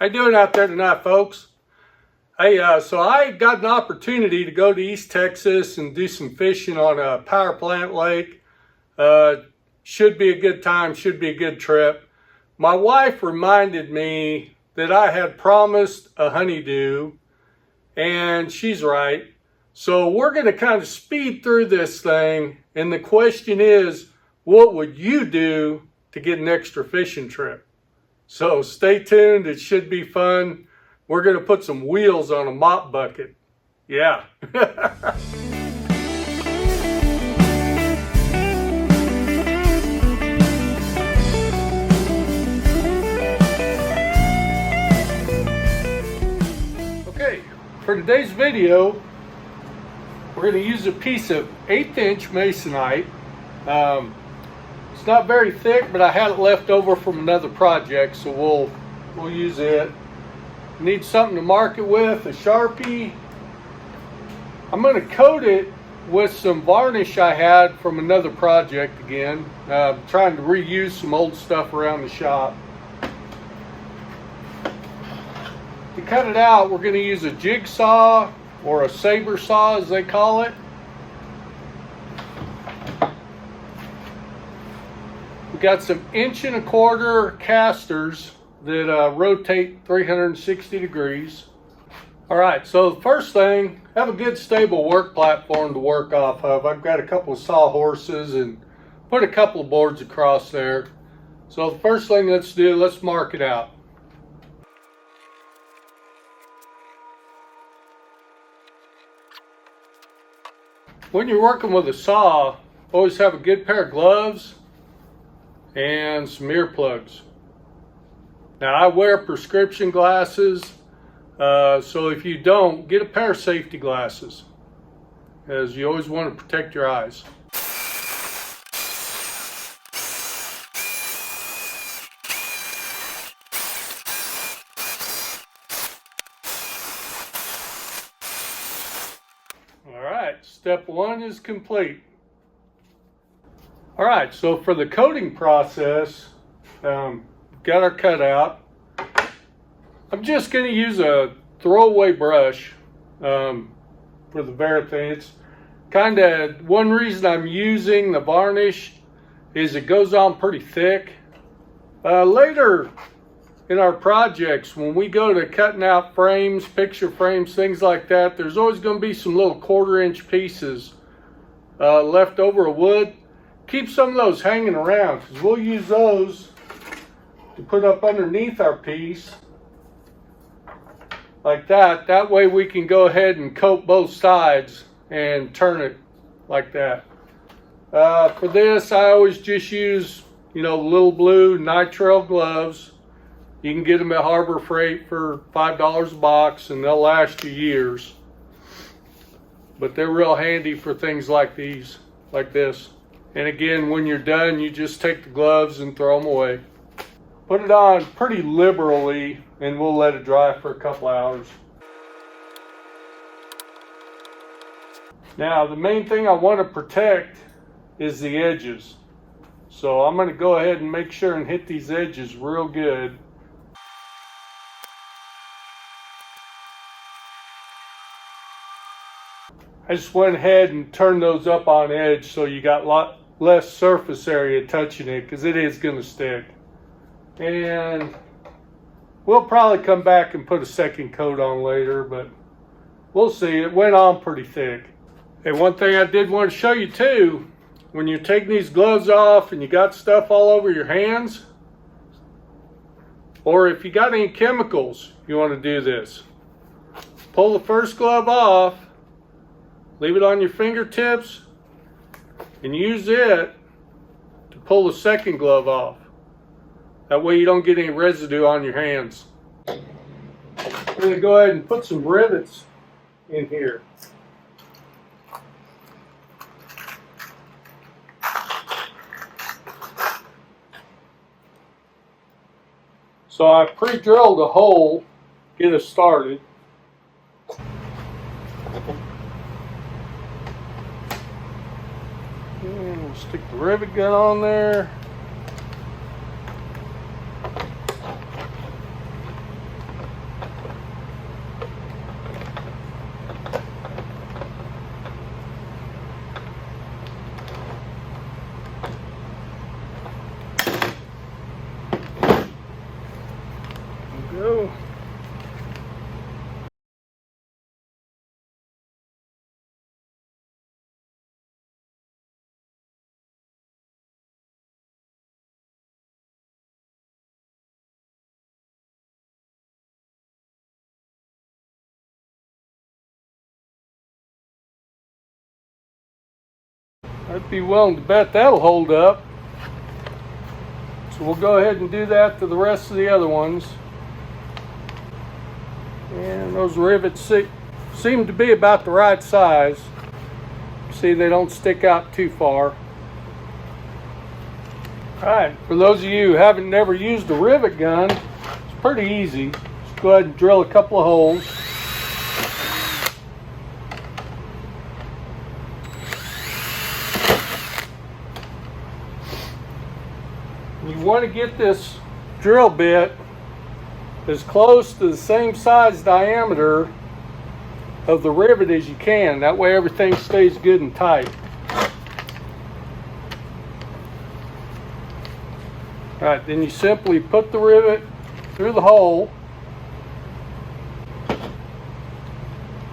How you doing out there tonight, folks? Hey, so I got an opportunity to go to East Texas and do some fishing on a power plant lake. Should be a good time, should be a good trip. My wife reminded me that I had promised a honeydew, and she's right. So we're going to kind of speed through this thing, and the question is, what would you do to get an extra fishing trip? So stay tuned, it should be fun. We're going to put some wheels on a mop bucket. Yeah. Okay, for today's video, we're going to use a piece of 1/8 inch masonite. It's not very thick, but I had it left over from another project, so we'll use it. Need something to mark it with, a Sharpie. I'm going to coat it with some varnish I had from another project again. Trying to reuse some old stuff around the shop. To cut it out, we're going to use a jigsaw or a saber saw, as they call it. We got some 1¼ inch casters that rotate 360 degrees. All right, so the first thing, have a good stable work platform to work off of. I've got a couple of sawhorses and put a couple of boards across there. So the first thing let's mark it out. When you're working with a saw, always have a good pair of gloves and some earplugs. Now I wear prescription glasses, so if you don't, get a pair of safety glasses, as you always want to protect your eyes. All right, step 1 is complete. All right, so for the coating process, got our cutout. I'm just going to use a throwaway brush for the very thing. It's kind of one reason I'm using the varnish is it goes on pretty thick. Later in our projects, when we go to cutting out frames, picture frames, things like that, there's always going to be some little 1/4 inch pieces left over of wood. Keep some of those hanging around, because we'll use those to put up underneath our piece like that. That way we can go ahead and coat both sides and turn it like that. For this, I always just use, little blue nitrile gloves. You can get them at Harbor Freight for $5 a box, and they'll last you years. But they're real handy for things like these, like this. And again, when you're done, you just take the gloves and throw them away. Put it on pretty liberally, and we'll let it dry for a couple hours. Now, the main thing I want to protect is the edges. So I'm going to go ahead and make sure and hit these edges real good. I just went ahead and turned those up on edge so you got a lot less surface area touching it, because it is going to stick. And we'll probably come back and put a second coat on later, but we'll see. It went on pretty thick. And one thing I did want to show you too, when you're taking these gloves off and you got stuff all over your hands, or if you got any chemicals, you want to do this. Pull the first glove off, leave it on your fingertips, and use it to pull the second glove off. That way you don't get any residue on your hands. I'm going to go ahead and put some rivets in here. So I pre-drilled a hole, get us started. We'll stick the rivet gun on there. Go. I'd be willing to bet that'll hold up. So we'll go ahead and do that to the rest of the other ones. And those rivets seem to be about the right size. See, they don't stick out too far. Alright, for those of you who haven't never used a rivet gun, it's pretty easy. Just go ahead and drill a couple of holes. You want to get this drill bit as close to the same size diameter of the rivet as you can. That way everything stays good and tight. Alright, then you simply put the rivet through the hole.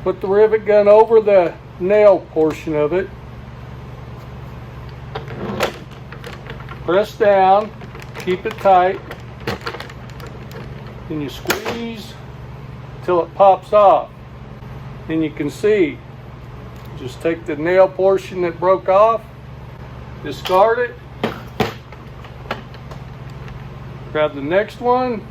Put the rivet gun over the nail portion of it. Press down, keep it tight. Then you squeeze till it pops off. Then you can see, just take the nail portion that broke off, discard it, grab the next one,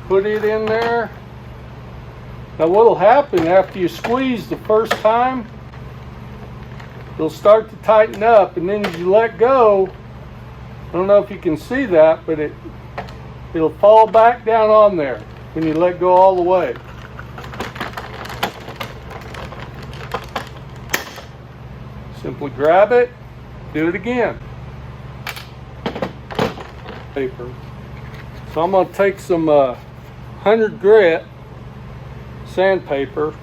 put it in there. Now what will happen after you squeeze the first time, it'll start to tighten up, and then as you let go, I don't know if you can see that, but it'll fall back down on there when you let go all the way. Simply grab it, do it again. Paper. So I'm going to take some 100 grit sandpaper.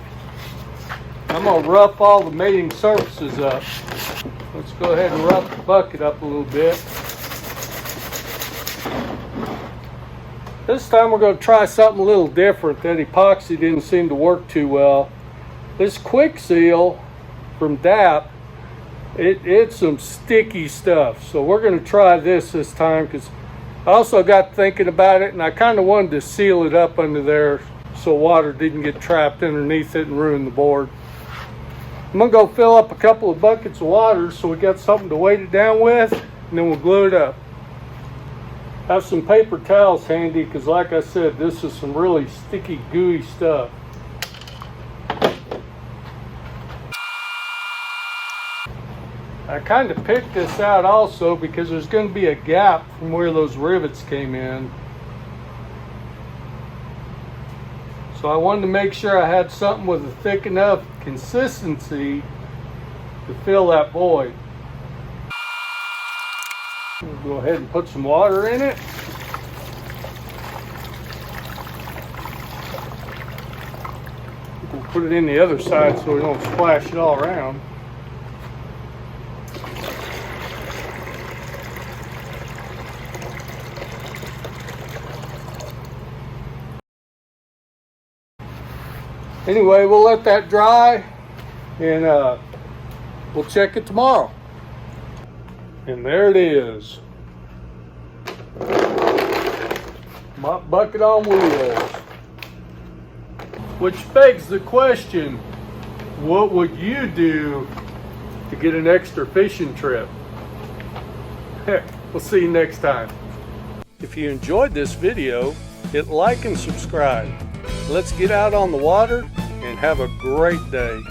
I'm going to rough all the mating surfaces up. Let's go ahead and rough the bucket up a little bit. This time we're going to try something a little different. That epoxy didn't seem to work too well. This quick seal from DAP, it's some sticky stuff. So we're going to try this time, because I also got thinking about it, and I kind of wanted to seal it up under there so water didn't get trapped underneath it and ruin the board. I'm going to go fill up a couple of buckets of water so we got something to weight it down with, and then we'll glue it up. Have some paper towels handy, because like I said, this is some really sticky, gooey stuff. I kind of picked this out also because there's going to be a gap from where those rivets came in. So I wanted to make sure I had something with a thick enough consistency to fill that void. We'll go ahead and put some water in it. We'll put it in the other side so we don't splash it all around. Anyway, we'll let that dry, and we'll check it tomorrow. And there it is. Mop bucket on wheels. Which begs the question, what would you do to get an extra fishing trip? Heck, we'll see you next time. If you enjoyed this video, hit like and subscribe. Let's get out on the water and have a great day.